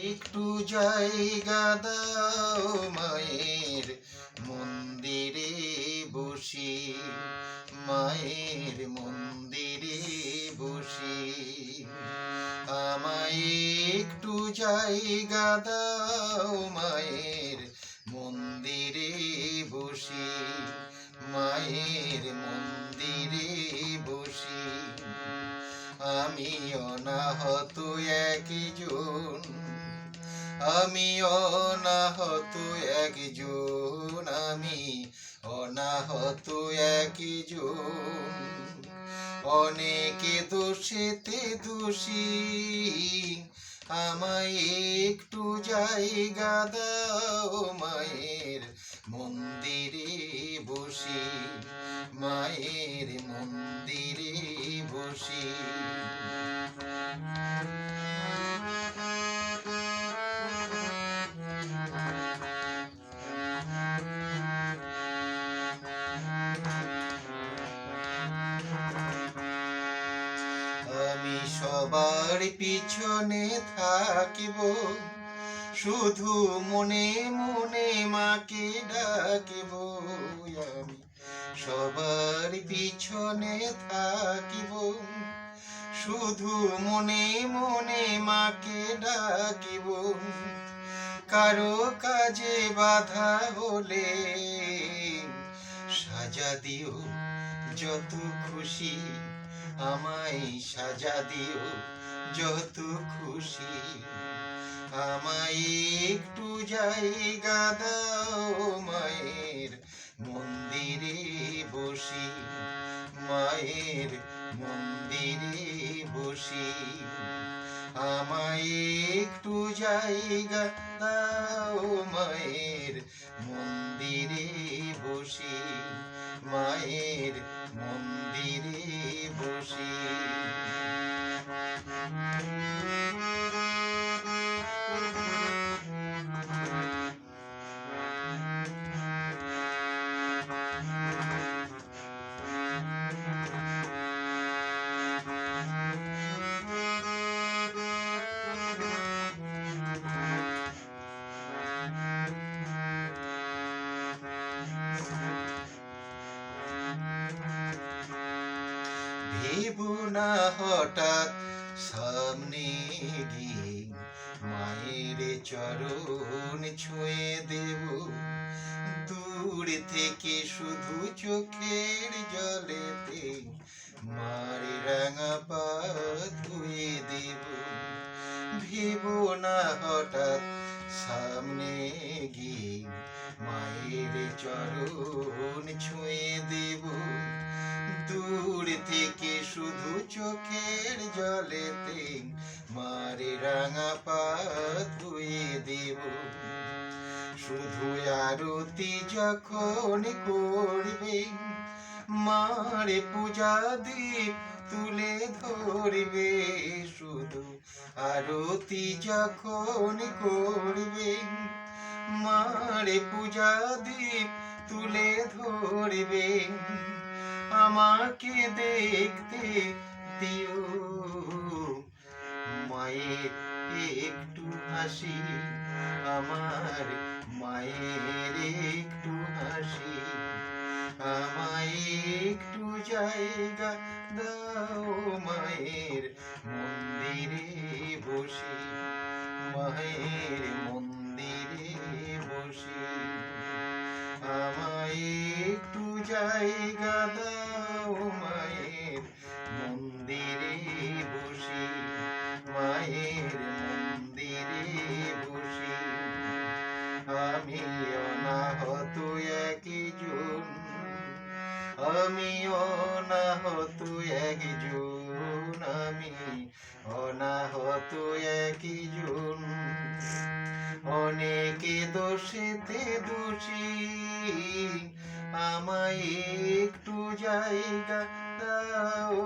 একটু জায়গা দাও মায়ের মন্দিরে বসি, মায়ের মন্দিরে বসি। আমায় একটু জায়গা দাও মায়ের মন্দিরে বসি, মায়ের মন্দিরে বসি। আমি অনাহত একজন, আমি অনাহত একজন, আমি অনাহত একজন। অনেকে দোষেতে দোষী, আমায় একটু জায়গা দাও মায়ের মন্দিরে বসি, মায়ের মন্দিরে বসি। আমি সবার পিছনে থাকিব, শুধু মনে মনে মাকে ডাকিব। আমি সবার পিছনে থাকিব, শুধু মনে মনে মাকে ডাকিব। কারো কাজে বাধা হলে সাজা দিও যত খুশি, আমায় সাজা দিও যত খুশি। আমায় একটু জায়গা দাও মায়ের মন্দিরে বসি, মায়ের মন্দিরে বসি। আমায় একটু জায়গা দাও মায়ের মন্দিরে বসি, মায়ের মন্দিরে বসি। ভেবো না হঠাৎ সামনে গিয়ে মায়ের চরণ ছুঁয়ে দেব, দূর থেকে শুধু চোখের জলেতে মার রাঙা পা ধুয়ে দেব। ভেবো না হঠাৎ সামনে গিয়ে মায়ের চরণ ছুঁয়ে দেব, দূর থেকে শুধু চোখের জলেতে মার রাঙা পা ধুয়ে দেব। শুধু আরতি যখন করবে মার পূজা দীপ তুলে ধরবে, শুধু আরতি যখন করবে মার পূজা দীপ তুলে ধরবে। আমাকে দেখতে দিও মায়ের একটু হাসি, আমার মায়ের একটু হাসি। আমায় একটু জায়গা দাও মায়ের মন্দিরে বসি, মায়ের মন্দিরে বসি। আমায় একটু জায়গা দাও মায়ের মন্দিরে বসি, মায়ের মন্দিরে বসি। আমি অনাহত একজন, আমি অনাহত একজন, আমি অনাহত একজন। অনেকে দোষেতে দোষী, আমায় একটু জায়গা দাও।